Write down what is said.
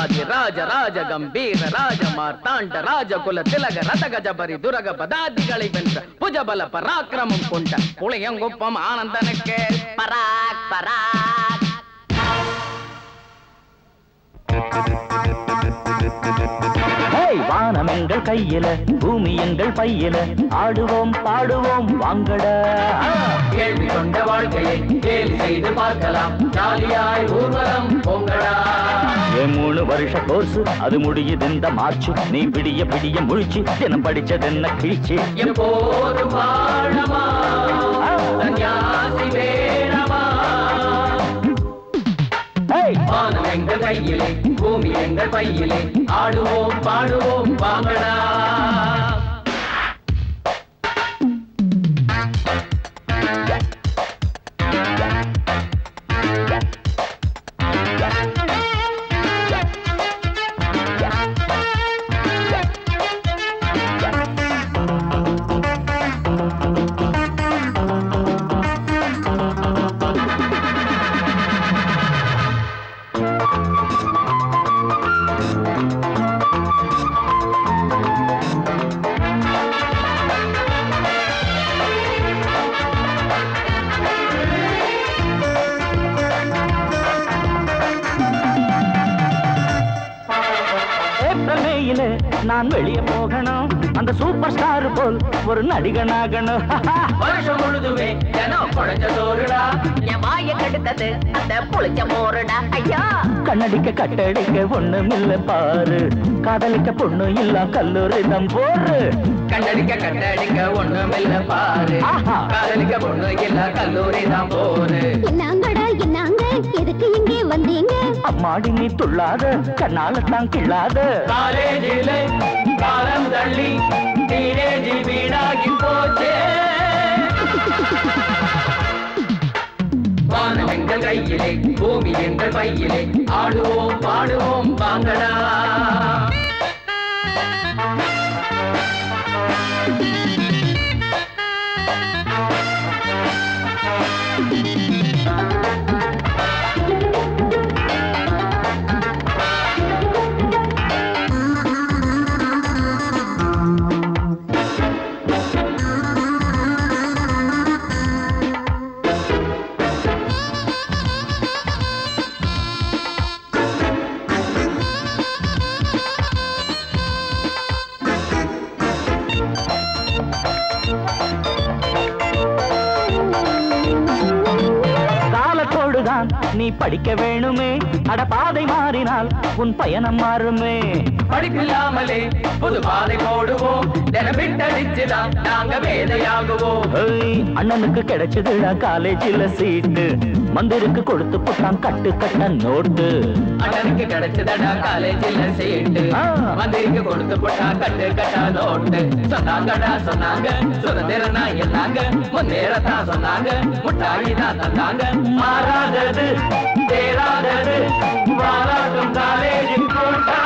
ராஜாதி ராஜ ராஜ கம்பீர ராஜ மார்த்தாண்ட ராஜ குல திலக ரதகஜபரி துரக பதாதிகளை வென்ற புஜபல பராக்கிரமம் கொண்ட புளையங்குப்பம் ஆனந்தனுக்கு பராக் பராக். வானம் எங்கள் கையில பூமி எங்கள் பையில ஆடுவோம் பாடுவோம் வாங்கடா. கேள்வி கொண்ட வாழ்க்கையை கேலி செய்து பார்க்கலாம் ஜாலியாய் ஊர்வலம் பொங்கடா. 3 வருஷ கோர்ஸ் அது முடியுது இந்த மார்ச். நீ பிடிய பிடிய முழிச்சு தினம் படிச்சது என்ன கிழிச்சு. எப்போது வாழமா சன்னியாசி வேணமா. வானம் எங்கள் கையிலே பூமி எங்கள் பையிலே ஆடுவோம் பாடுவோம் வாங்கடா. நான் வெளியே போகணும் அந்த சூப்பர் ஸ்டார் போல் ஒரு நடிகனாகணும். வருஷம் முழுதுமே தினம் குழஞ்ச சோறுடா என் வாயை கெடுத்தது அந்த புளிச்ச மோருடா. ஐயா கண்ணடிக்க கட்டடிக்க ஒண்ணுமில்ல பாரு, காதலிக்க பொண்ணு இல்ல கல்லூரி தான் போரு. கண்ணடிக்க கட்டடிக்க ஒண்ணுமில்ல பாரு, காதலிக்க பொண்ணு இல்ல கல்லூரி தான் போரு. என்னங்கடா என்னங்க எதுக்கு இங்கே வந்தீங்க? அம்மாடி நீ துள்ளாத கண்ணால தான் கிள்ளாத. காலேஜிலே காலம் தள்ளி டீனேஜ் வீணாகி போச்சே. வானம் எங்கள் கையிலே பூமி எங்கள் பையிலே ஆடுவோம் பாடுவோம் வாங்கடா. நீ படிக்க வேணுமே, அட பாதை மாறினால் உன் பயணம் மாறுமே. படிப்பில்லாமலே புது பாதை போடுவோம், தினமிட்டடிச்சுதான் நாங்க வேதையாகுவோம். அண்ணனுக்கு கிடைச்சதுடா காலேஜில் சீட்டு, மந்திருக்கு கொடுத்து போட்டான் கட்டு கட்ட நோட்டு. அண்ணனுக்கு கிடைச்சதடா காலேஜில் சீட்டு, மந்திருக்கு கொடுத்து போட்டான் கட்டு கட்ட நோட்டு. சொன்னாங்கடா சொன்னாங்க சுதந்திரனா எல்லாங்க, முன்னேறத்தான் சொன்னாங்க முட்டாயி தான் தந்தாங்க. மாறாதது தேராதது வாராட்டும் காலேஜில் போட்டா.